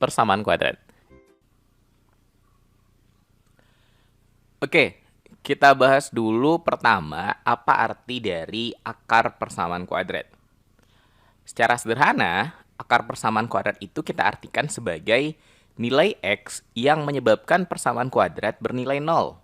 persamaan kuadrat. Oke, kita bahas dulu pertama apa arti dari akar persamaan kuadrat. Secara sederhana, akar persamaan kuadrat itu kita artikan sebagai nilai X yang menyebabkan persamaan kuadrat bernilai 0.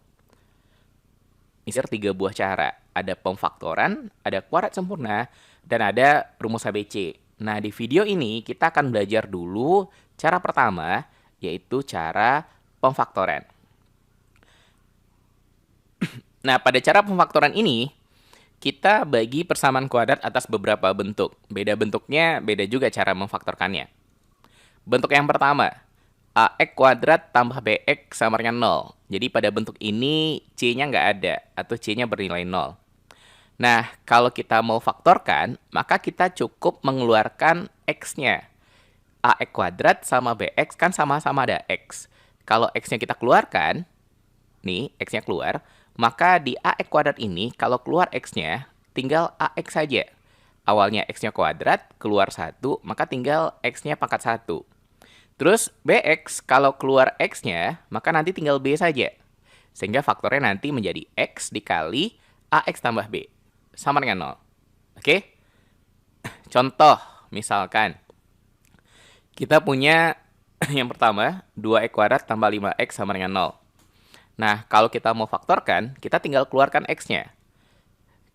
Misalnya 3 buah cara. Ada pemfaktoran, ada kuadrat sempurna, dan ada rumus ABC. Nah, di video ini kita akan belajar dulu cara pertama, yaitu cara pemfaktoran. Nah, pada cara pemfaktoran ini, kita bagi persamaan kuadrat atas beberapa bentuk. Beda bentuknya, beda juga cara memfaktorkannya. Bentuk yang pertama, AX kuadrat tambah BX sama dengan 0. Jadi pada bentuk ini C-nya nggak ada, atau C-nya bernilai 0. Nah, kalau kita mau faktorkan, maka kita cukup mengeluarkan X-nya. AX kuadrat sama BX kan sama-sama ada X. Kalau X-nya kita keluarkan, nih X-nya keluar, maka di AX kuadrat ini, kalau keluar X-nya, tinggal AX saja. Awalnya X-nya kuadrat, keluar 1, maka tinggal X-nya pangkat 1. Terus BX, kalau keluar X-nya, maka nanti tinggal B saja. Sehingga faktornya nanti menjadi X dikali AX tambah B. Sama dengan 0. Oke? Contoh, misalkan, kita punya yang pertama, 2X kuadrat tambah 5X sama dengan 0. Nah, kalau kita mau faktorkan, kita tinggal keluarkan X-nya.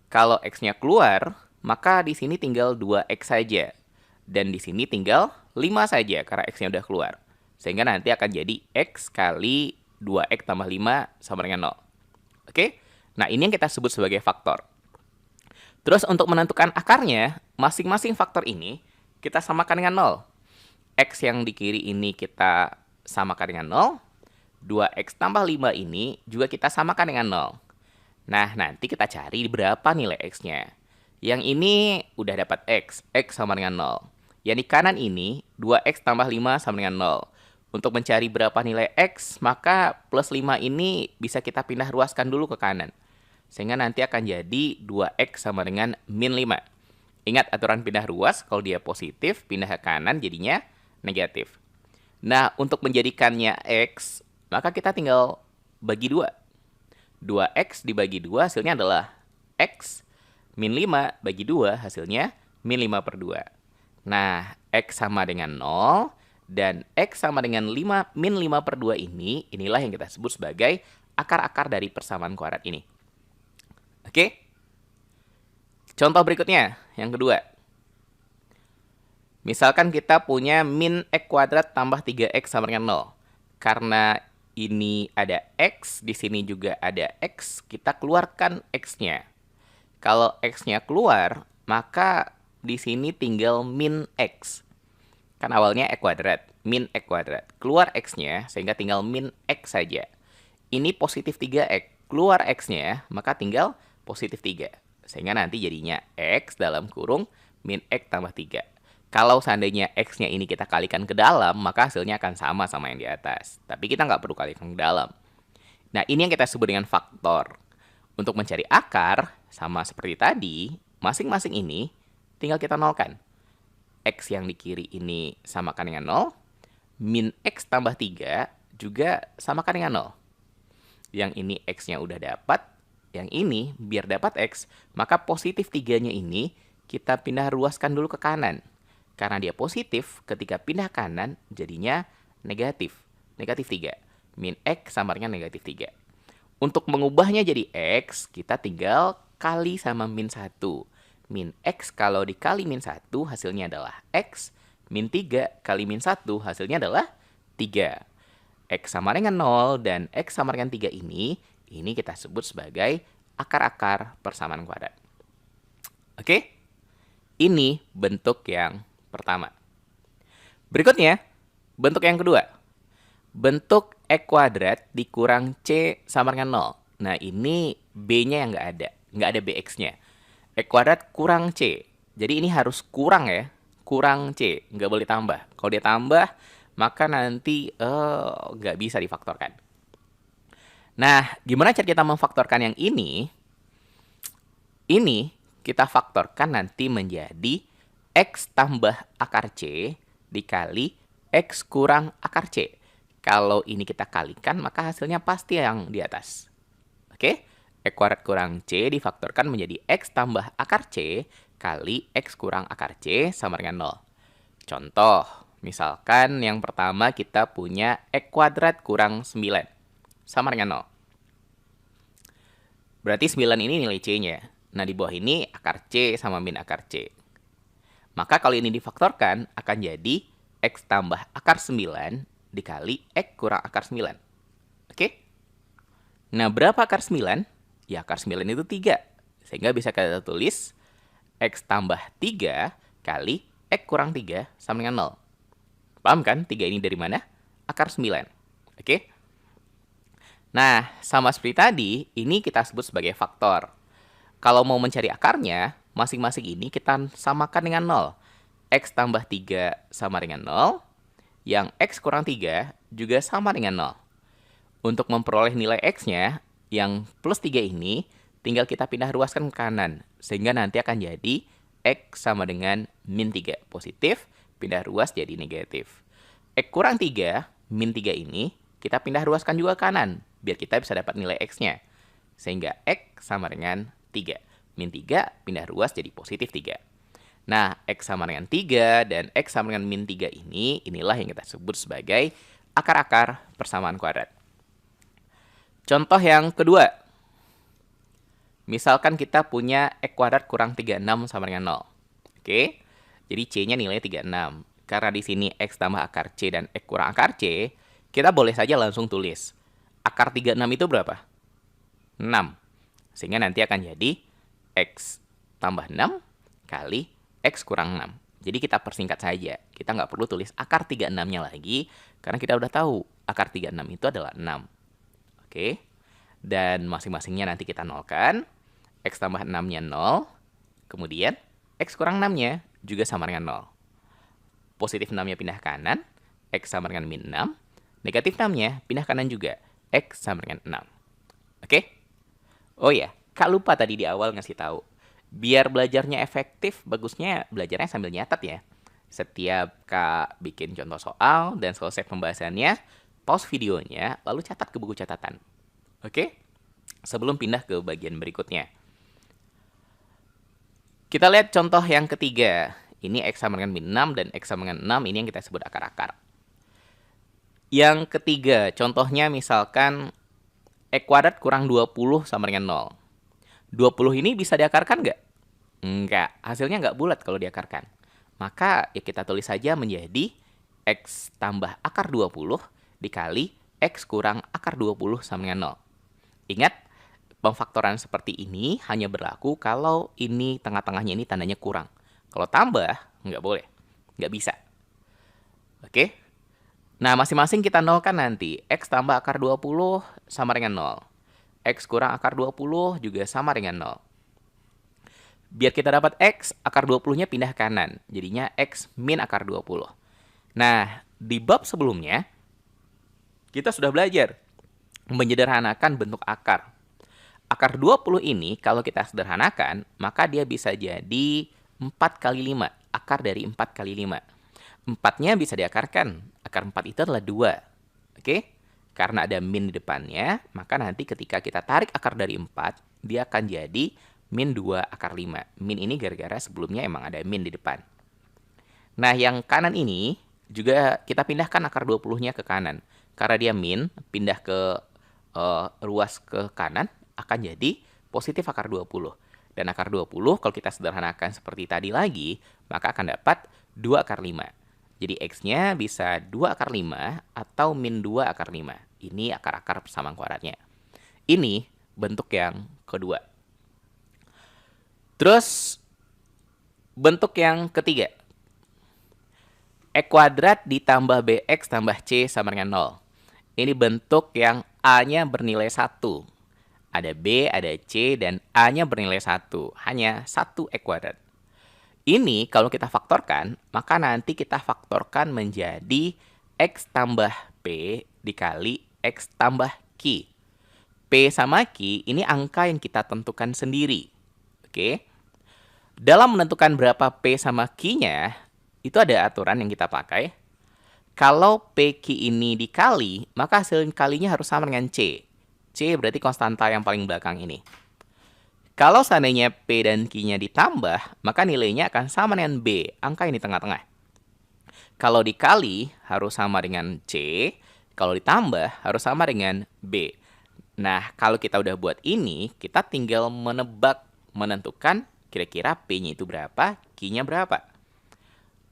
Kalau X-nya keluar, maka di sini tinggal 2X saja. Dan di sini tinggal 5 saja, karena X-nya udah keluar. Sehingga nanti akan jadi X kali 2X tambah 5 sama dengan 0. Oke? Nah, ini yang kita sebut sebagai faktor. Terus untuk menentukan akarnya, masing-masing faktor ini kita samakan dengan 0. X yang di kiri ini kita samakan dengan 0. 2X tambah 5 ini juga kita samakan dengan 0. Nah, nanti kita cari berapa nilai X-nya. Yang ini udah dapat X. X sama dengan 0. Yang di kanan ini, 2X tambah 5 sama dengan 0. Untuk mencari berapa nilai X, maka plus 5 ini bisa kita pindah ruaskan dulu ke kanan. Sehingga nanti akan jadi 2X sama dengan min 5. Ingat aturan pindah ruas, kalau dia positif, pindah ke kanan jadinya negatif. Nah, untuk menjadikannya X, maka kita tinggal bagi 2. 2X dibagi 2 hasilnya adalah X. Min 5 bagi 2 hasilnya min 5 per 2. Nah, X sama dengan 0 dan X sama dengan 5 min 5 per 2 ini, inilah yang kita sebut sebagai akar-akar dari persamaan kuadrat ini. Oke? Contoh berikutnya, yang kedua. Misalkan kita punya min X kuadrat tambah 3X sama dengan 0. Karena ini ada X, di sini juga ada X, kita keluarkan X-nya. Kalau X-nya keluar, maka di sini tinggal min X. Kan awalnya X kuadrat, min X kuadrat. Keluar X-nya, sehingga tinggal min X saja. Ini positif 3X. Keluar X-nya, maka tinggal positif 3. Sehingga nanti jadinya X dalam kurung min X tambah 3. Kalau seandainya X-nya ini kita kalikan ke dalam, maka hasilnya akan sama yang di atas. Tapi kita nggak perlu kalikan ke dalam. Nah, ini yang kita sebut dengan faktor. Untuk mencari akar, sama seperti tadi, masing-masing ini tinggal kita nolkan. X yang di kiri ini samakan dengan 0. Min X tambah 3 juga samakan dengan 0. Yang ini X-nya udah dapat. Yang ini, biar dapat X, maka positif 3-nya ini kita pindah ruaskan dulu ke kanan. Karena dia positif, ketika pindah kanan, jadinya negatif. Negatif 3. Min X sama dengan negatif 3. Untuk mengubahnya jadi X, kita tinggal kali sama min 1. Min X kalau dikali min 1, hasilnya adalah X. Min 3 kali min 1, hasilnya adalah 3. X sama dengan 0 dan X sama dengan 3 ini kita sebut sebagai akar-akar persamaan kuadrat. Oke? Ini bentuk yang pertama. Berikutnya, bentuk yang kedua. Bentuk X kuadrat dikurang C sama dengan 0. Nah, ini B-nya yang nggak ada. Nggak ada BX-nya. X kuadrat kurang C. Jadi ini harus kurang ya. Kurang C. Nggak boleh tambah. Kalau dia tambah, maka nanti nggak bisa difaktorkan. Nah, gimana cara kita memfaktorkan yang ini? Ini kita faktorkan nanti menjadi X tambah akar C dikali X kurang akar C. Kalau ini kita kalikan, maka hasilnya pasti yang di atas. Oke? X kuadrat kurang C difaktorkan menjadi X tambah akar C kali X kurang akar C sama dengan 0. Contoh, misalkan yang pertama kita punya X kuadrat kurang 9 sama dengan 0. Berarti 9 ini nilai C-nya. Nah, di bawah ini akar C sama min akar C. Maka kalau ini difaktorkan, akan jadi X tambah akar 9 dikali X kurang akar 9. Oke? Nah, berapa akar 9? Ya, akar 9 itu 3. Sehingga bisa kita tulis X tambah 3 kali X kurang 3 sama dengan 0. Paham kan? 3 ini dari mana? Akar 9. Oke? Nah, sama seperti tadi, ini kita sebut sebagai faktor. Kalau mau mencari akarnya, masing-masing ini kita samakan dengan 0. X tambah 3 sama dengan 0. Yang X kurang 3 juga sama dengan 0. Untuk memperoleh nilai X-nya, yang plus 3 ini, tinggal kita pindah ruaskan ke kanan. Sehingga nanti akan jadi X sama dengan min 3. Positif, pindah ruas jadi negatif. X kurang 3, min 3 ini, kita pindah ruaskan juga ke kanan, biar kita bisa dapat nilai X-nya. Sehingga X sama dengan 3. Min 3 pindah ruas jadi positif 3. Nah, X sama dengan 3 dan X sama dengan min 3 ini, inilah yang kita sebut sebagai akar-akar persamaan kuadrat. Contoh yang kedua. Misalkan kita punya X kuadrat kurang 36 sama dengan 0. Oke, jadi C-nya nilai 36. Karena di sini X tambah akar C dan X kurang akar C, kita boleh saja langsung tulis. Akar 36 itu berapa? 6. Sehingga nanti akan jadi X tambah 6 kali X kurang 6. Jadi kita persingkat saja. Kita nggak perlu tulis akar 36-nya lagi, karena kita udah tahu akar 36 itu adalah 6. Oke. Dan masing-masingnya nanti kita nolkan. X tambah 6-nya 0. Kemudian X kurang 6-nya juga sama dengan 0. Positif 6-nya pindah kanan. X sama dengan min 6. Negatif 6-nya pindah kanan juga. X sama dengan 6. Oke? Oh ya, Kak lupa tadi di awal ngasih tahu. Biar belajarnya efektif, bagusnya belajarnya sambil nyatet ya. Setiap Kak bikin contoh soal dan selesai pembahasannya, pause videonya, lalu catat ke buku catatan. Oke? Sebelum pindah ke bagian berikutnya. Kita lihat contoh yang ketiga. Ini X sama dengan min 6 dan X sama dengan 6, ini yang kita sebut akar-akar. Yang ketiga, contohnya misalkan X kuadrat kurang 20 sama dengan 0. 20 ini bisa diakarkan nggak? Enggak, hasilnya nggak bulat kalau diakarkan. Maka ya kita tulis saja menjadi X tambah akar 20 dikali X kurang akar 20 sama dengan 0. Ingat, pemfaktoran seperti ini hanya berlaku kalau ini tengah-tengahnya ini tandanya kurang. Kalau tambah, nggak boleh. Nggak bisa. Oke? Nah, masing-masing kita nolkan nanti. X tambah akar 20 sama dengan 0. X kurang akar 20 juga sama dengan 0. Biar kita dapat X, akar 20-nya pindah kanan. Jadinya X min akar 20. Nah, di bab sebelumnya, kita sudah belajar menyederhanakan bentuk akar. Akar 20 ini, kalau kita sederhanakan, maka dia bisa jadi 4 kali 5. Akar dari 4 kali 5. 4-nya bisa diakarkan. Akar 4 itu adalah 2. Oke? Karena ada min di depannya, maka nanti ketika kita tarik akar dari 4, dia akan jadi min 2 akar 5. Min ini gara-gara sebelumnya emang ada min di depan. Nah, yang kanan ini juga kita pindahkan akar 20-nya ke kanan. Karena dia min, pindah ke ruas ke kanan, akan jadi positif akar 20. Dan akar 20, kalau kita sederhanakan seperti tadi lagi, maka akan dapat 2 akar 5. Jadi X-nya bisa 2 akar 5 atau min 2 akar 5. Ini akar-akar persamaan kuadratnya. Ini bentuk yang kedua. Terus, bentuk yang ketiga. X kuadrat ditambah BX tambah C sama dengan 0. Ini bentuk yang A-nya bernilai 1. Ada B, ada C, dan A-nya bernilai 1. Hanya 1 X kuadrat. Ini kalau kita faktorkan, maka nanti kita faktorkan menjadi X tambah P dikali X tambah Q. P sama Q ini angka yang kita tentukan sendiri. Oke? Dalam menentukan berapa P sama Q-nya, itu ada aturan yang kita pakai. Kalau PQ ini dikali, maka hasil kalinya harus sama dengan C. C berarti konstanta yang paling belakang ini. Kalau seandainya P dan Q-nya ditambah, maka nilainya akan sama dengan B, angka yang di tengah-tengah. Kalau dikali, harus sama dengan C. Kalau ditambah, harus sama dengan B. Nah, kalau kita udah buat ini, kita tinggal menentukan kira-kira P-nya itu berapa, Q-nya berapa.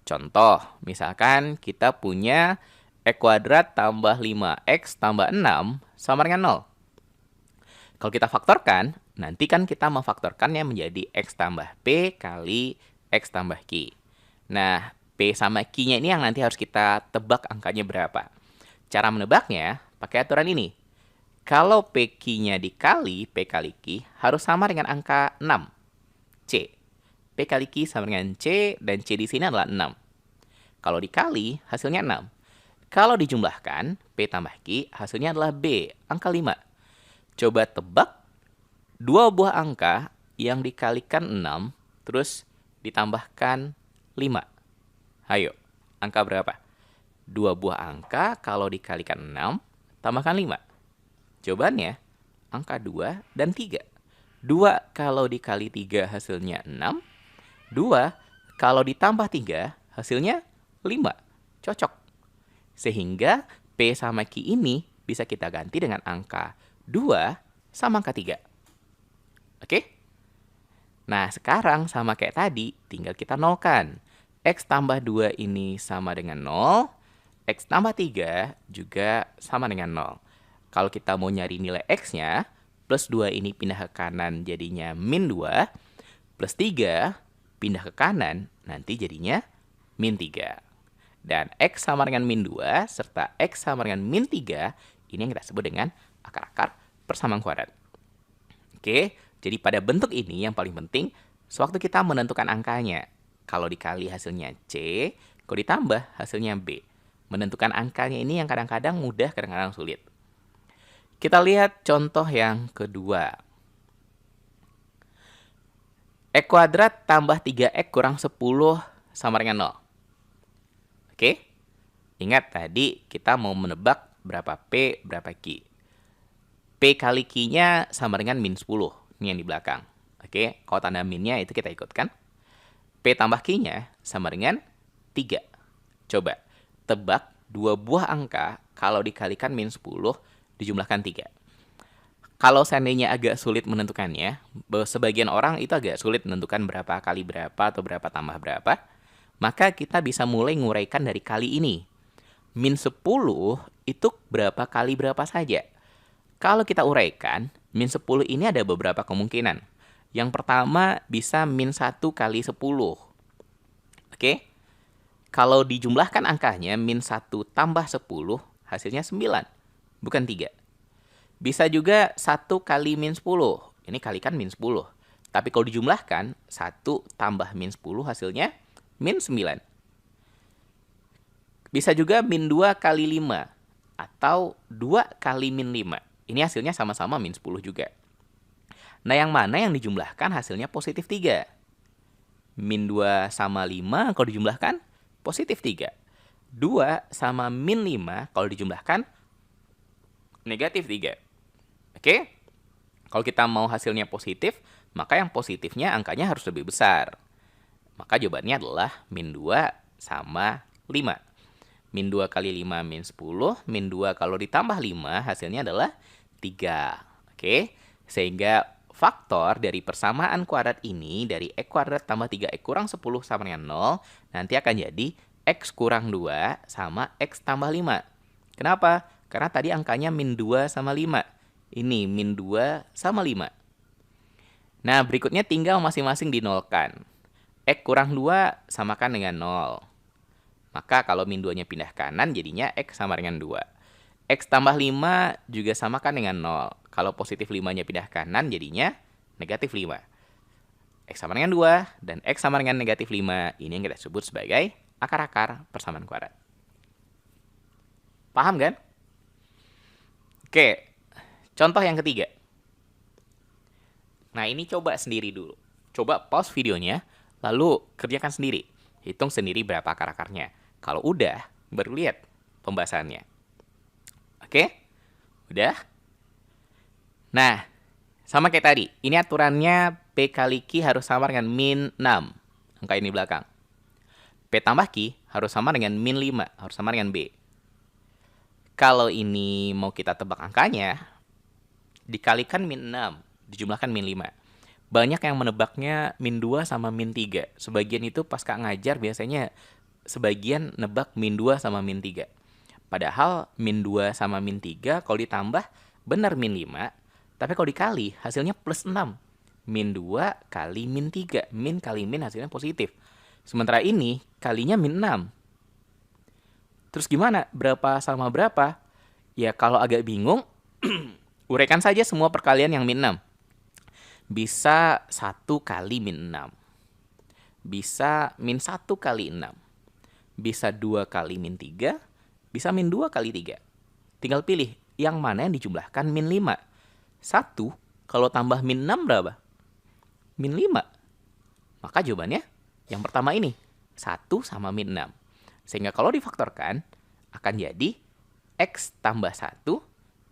Contoh, misalkan kita punya X kuadrat tambah 5X tambah 6 sama dengan 0. Kalau kita faktorkan, nanti kan kita memfaktorkannya menjadi X tambah P kali X tambah Q. Nah, P sama Q-nya ini yang nanti harus kita tebak angkanya berapa. Cara menebaknya, pakai aturan ini. Kalau PQ-nya dikali P kali Q, harus sama dengan angka 6. C. P kali Q sama dengan C, dan C di sini adalah 6. Kalau dikali, hasilnya 6. Kalau dijumlahkan, P tambah Q, hasilnya adalah B, angka 5. Coba tebak dua buah angka yang dikalikan 6, terus ditambahkan 5. Ayo, angka berapa? Dua buah angka kalau dikalikan 6, tambahkan 5. Jawabannya, angka 2 dan 3. 2 kalau dikali 3 hasilnya 6. 2 kalau ditambah 3 hasilnya 5. Cocok. Sehingga P sama Q ini bisa kita ganti dengan angka 2 sama angka 3. Oke? Nah, sekarang sama kayak tadi, tinggal kita nolkan. X tambah 2 ini sama dengan 0. X tambah 3 juga sama dengan 0. Kalau kita mau nyari nilai X-nya, plus 2 ini pindah ke kanan jadinya min 2. Plus 3 pindah ke kanan, nanti jadinya min 3. Dan X sama dengan min 2, serta X sama dengan min 3, ini yang kita sebut dengan akar-akar persamaan kuadrat. Oke, jadi pada bentuk ini yang paling penting, sewaktu kita menentukan angkanya. Kalau dikali hasilnya C, kalau ditambah hasilnya B. Menentukan angkanya ini yang kadang-kadang mudah, kadang-kadang sulit. Kita lihat contoh yang kedua. X kuadrat tambah 3X kurang 10 sama dengan 0. Oke? Ingat tadi kita mau menebak berapa P, berapa Q. P kali Q-nya sama dengan min 10. Ini yang di belakang. Oke? Kalau tanda minnya itu kita ikutkan. P tambah Q-nya sama dengan 3. Coba, tebak dua buah angka kalau dikalikan min 10 dijumlahkan 3. Kalau seandainya agak sulit menentukannya, sebagian orang itu agak sulit menentukan berapa kali berapa atau berapa tambah berapa, maka kita bisa mulai nguraikan dari kali ini. Min 10 itu berapa kali berapa saja. Kalau kita uraikan, min 10 ini ada beberapa kemungkinan. Yang pertama bisa min 1 kali 10. Oke? Kalau dijumlahkan angkanya, min 1 tambah 10, hasilnya 9, bukan 3. Bisa juga 1 kali min 10. Ini kalikan min 10. Tapi kalau dijumlahkan, 1 tambah min 10 hasilnya min 9. Bisa juga min 2 kali 5. Atau 2 kali min 5. Ini hasilnya sama-sama min 10 juga. Nah, yang mana yang dijumlahkan hasilnya positif 3. Min 2 sama 5 kalau dijumlahkan positif 3. 2 sama min 5 kalau dijumlahkan negatif 3. Oke? Kalau kita mau hasilnya positif, maka yang positifnya angkanya harus lebih besar. Maka jawabannya adalah min 2 sama 5. Min 2 kali 5 min 10. Min 2 kalau ditambah 5 hasilnya adalah 3. Oke? Sehingga faktor dari persamaan kuadrat ini dari X kuadrat tambah 3X kurang 10 sama dengan 0 nanti akan jadi X kurang 2 sama X tambah 5. Kenapa? Karena tadi angkanya min 2 sama 5. Ini min 2 sama 5. Nah, berikutnya tinggal masing-masing dinolkan. X kurang 2 samakan dengan 0. Maka kalau min 2-nya pindah kanan, jadinya X sama dengan 2. X tambah 5 juga samakan dengan 0. Kalau positif 5-nya pindah kanan, jadinya negatif 5. X sama dengan 2, dan X sama dengan negatif 5. Ini yang kita sebut sebagai akar-akar persamaan kuadrat. Paham kan? Oke. Contoh yang ketiga. Nah, ini coba sendiri dulu. Coba pause videonya, lalu kerjakan sendiri. Hitung sendiri berapa akar-akarnya. Kalau udah, baru lihat pembahasannya. Oke? Udah? Nah, sama kayak tadi. Ini aturannya P kali Q harus sama dengan min 6. Angka ini belakang. P tambah Q harus sama dengan min 5. Harus sama dengan B. Kalau ini mau kita tebak angkanya, dikalikan min 6. Dijumlahkan min 5. Banyak yang menebaknya min 2 sama min 3. Sebagian itu pas Kak ngajar biasanya sebagian nebak min 2 sama min 3. Padahal min 2 sama min 3 kalau ditambah benar min 5. Tapi kalau dikali hasilnya plus 6. Min 2 kali min 3. Min kali min hasilnya positif. Sementara ini kalinya min 6. Terus gimana? Berapa sama berapa? Ya kalau agak bingung, uraikan saja semua perkalian yang min 6. Bisa 1 kali min 6. Bisa min 1 kali 6. Bisa 2 kali min 3. Bisa min 2 kali 3. Tinggal pilih yang mana yang dijumlahkan min 5. 1 kalau tambah min 6 berapa? Min 5. Maka jawabannya yang pertama ini. 1 sama min 6. Sehingga kalau difaktorkan akan jadi X tambah 1,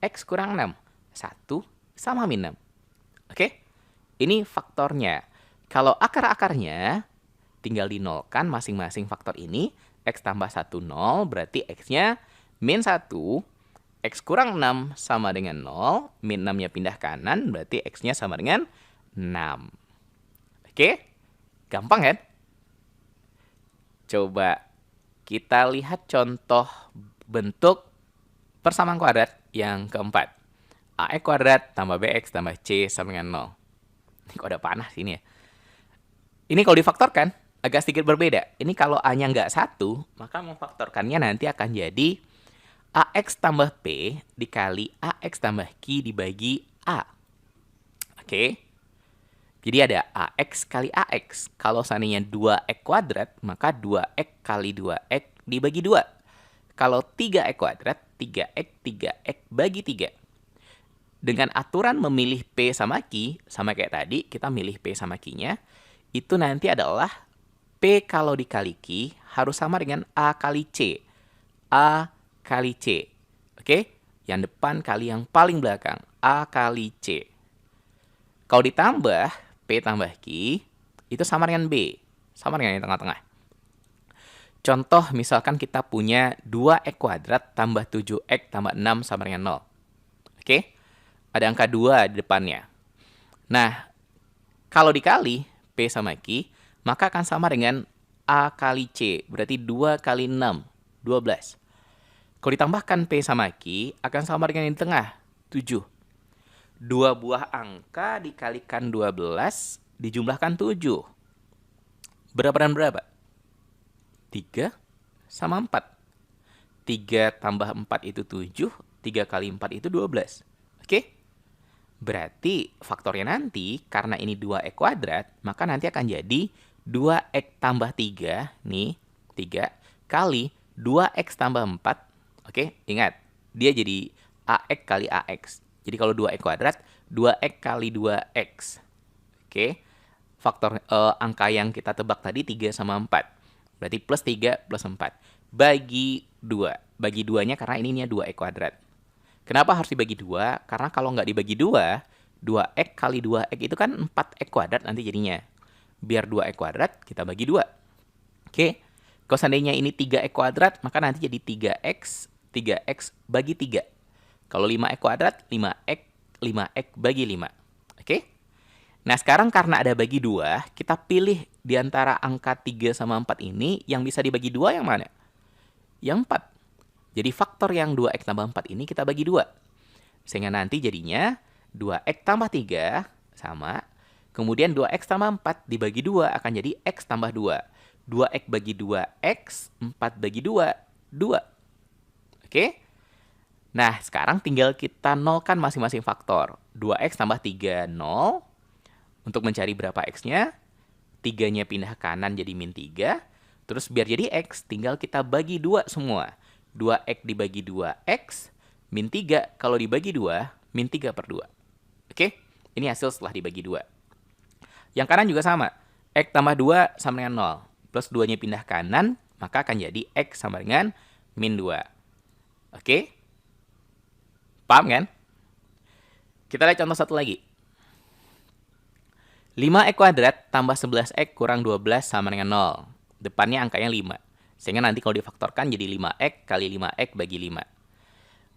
X kurang 6. 1 sama min 6. Oke? Ini faktornya. Kalau akar-akarnya, tinggal dinolkan masing-masing faktor ini. X tambah 1, 0. Berarti X-nya min 1. X kurang 6 sama dengan 0. Min 6-nya pindah kanan. Berarti X-nya sama dengan 6. Oke? Gampang kan? Coba kita lihat contoh bentuk persamaan kuadrat yang keempat. AX kuadrat tambah BX tambah C sama dengan 0. Ini kok ada panas ini ya. Ini kalau difaktorkan agak sedikit berbeda. Ini kalau A-nya nggak 1, maka memfaktorkannya nanti akan jadi AX tambah P dikali AX tambah Q dibagi A. Oke. Jadi ada AX kali AX. Kalau seandainya 2X kuadrat, maka 2X kali 2X dibagi 2. Kalau 3X kuadrat, 3X, 3X bagi 3. Dengan aturan memilih P sama Q, sama kayak tadi, kita milih P sama Q-nya, itu nanti adalah P kalau dikali Q harus sama dengan A kali C. A kali C. Oke? Yang depan kali yang paling belakang. A kali C. Kalau ditambah P tambah Q, itu sama dengan B. Sama dengan yang tengah-tengah. Contoh misalkan kita punya 2X kuadrat tambah 7X tambah 6 sama dengan 0. Oke? Ada angka 2 di depannya. Nah, kalau dikali P sama Q, maka akan sama dengan A kali C. Berarti 2 kali 6, 12. Kalau ditambahkan P sama Q, akan sama dengan yang di tengah, 7. 2 buah angka dikalikan 12, dijumlahkan 7. Berapa dan berapa? 3 sama 4. 3 tambah 4 itu 7, 3 kali 4 itu 12. Oke? Berarti faktornya nanti, karena ini 2X kuadrat, maka nanti akan jadi 2X tambah 3, nih, 3, kali 2X tambah 4. Oke, ingat, dia jadi AX kali AX. Jadi kalau 2X kuadrat, 2X kali 2X. Oke, faktor angka yang kita tebak tadi 3 sama 4. Berarti plus 3 plus 4. Bagi 2. Bagi 2-nya karena ini 2X kuadrat. Kenapa harus dibagi 2? Karena kalau nggak dibagi 2, 2X kali 2X itu kan 4X kuadrat nanti jadinya. Biar 2X kuadrat, kita bagi 2. Oke, kalau seandainya ini 3X kuadrat, maka nanti jadi 3X, 3X bagi 3. Kalau 5X kuadrat, 5X, 5X bagi 5. Oke? Nah, sekarang karena ada bagi 2, kita pilih di antara angka 3 sama 4 ini, yang bisa dibagi 2 yang mana? Yang 4. Jadi faktor yang 2X tambah 4 ini kita bagi 2. Sehingga nanti jadinya 2X tambah 3 sama. Kemudian 2X tambah 4 dibagi 2 akan jadi X tambah 2. 2X bagi 2X, 4 bagi 2, 2. Oke? Nah, sekarang tinggal kita nolkan masing-masing faktor. 2X tambah 3, 0. Untuk mencari berapa X-nya, 3-nya pindah kanan jadi min 3. Terus biar jadi X, tinggal kita bagi 2 semua. 2X dibagi 2X, min 3 kalau dibagi 2, min 3 per 2. Oke? Ini hasil setelah dibagi 2. Yang kanan juga sama. X tambah 2 sama dengan 0. Plus 2-nya pindah kanan, maka akan jadi X sama dengan min 2. Oke? Paham kan? Kita lihat contoh satu lagi. 5x kuadrat tambah 11x kurang 12 sama dengan 0. Depannya angkanya 5. Sehingga nanti kalau difaktorkan jadi 5x kali 5x bagi 5.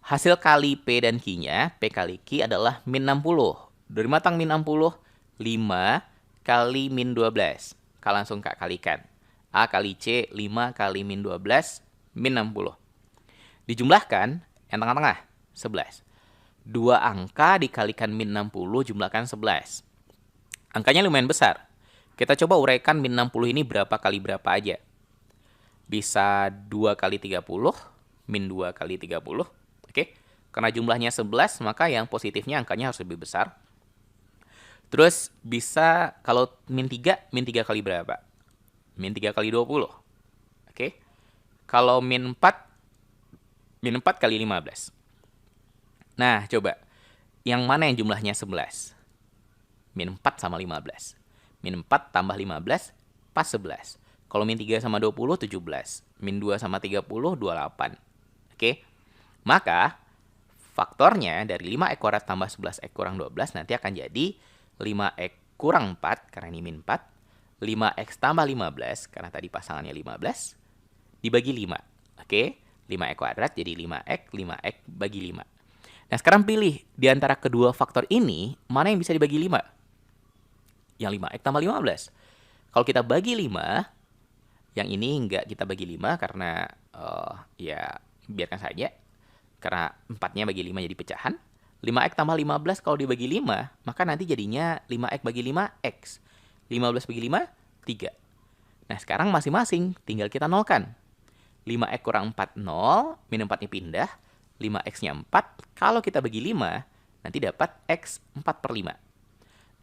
Hasil kali P dan Q-nya, P kali Q adalah min 60. Dari matang min 60, 5 kali min 12. Kalian langsung kalikan. A kali C, 5 kali min 12, min 60. Dijumlahkan, yang tengah-tengah, 11. 2 angka dikalikan min 60, jumlahkan 11. Angkanya lumayan besar. Kita coba uraikan min 60 ini berapa kali berapa aja. Bisa 2 kali 30, min 2 kali 30. Oke? Karena jumlahnya 11, maka yang positifnya angkanya harus lebih besar. Terus bisa, kalau min 3 kali berapa? Min 3 kali 20. Oke? Kalau min 4 kali 15. Nah, coba. Yang mana yang jumlahnya 11? Min 4 sama 15. Min 4 tambah 15, pas 11. Kalau min 3 sama 20, 17. Min 2 sama 30, 28. Oke? Maka, faktornya dari 5x kuadrat tambah 11x kurang 12 nanti akan jadi 5x kurang 4, karena ini min 4. 5x tambah 15, karena tadi pasangannya 15. Dibagi 5. Oke? 5x kuadrat jadi 5x, 5x bagi 5. Nah, sekarang pilih di antara kedua faktor ini, mana yang bisa dibagi 5? Yang 5x tambah 15. Kalau kita bagi 5, yang ini enggak kita bagi 5 karena ya biarkan saja. Karena 4-nya bagi 5 jadi pecahan. 5x tambah 15 kalau dibagi 5, maka nanti jadinya 5x bagi 5x. 15 bagi 5, 3. Nah, sekarang masing-masing tinggal kita nolkan. 5x kurang 4, 0. Min 4-nya pindah. 5x-nya 4. Kalau kita bagi 5, nanti dapat x 4/5.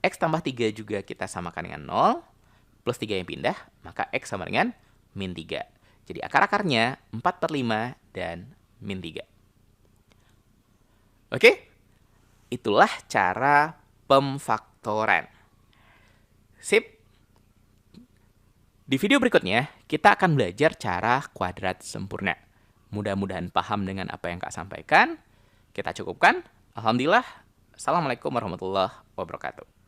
X tambah 3 juga kita samakan dengan 0. Plus 3 yang pindah, maka X sama dengan min 3. Jadi akar-akarnya 4/5 dan min 3. Oke? Itulah cara pemfaktoran. Sip. Di video berikutnya, kita akan belajar cara kuadrat sempurna. Mudah-mudahan paham dengan apa yang Kak sampaikan. Kita cukupkan. Alhamdulillah. Assalamualaikum warahmatullahi wabarakatuh.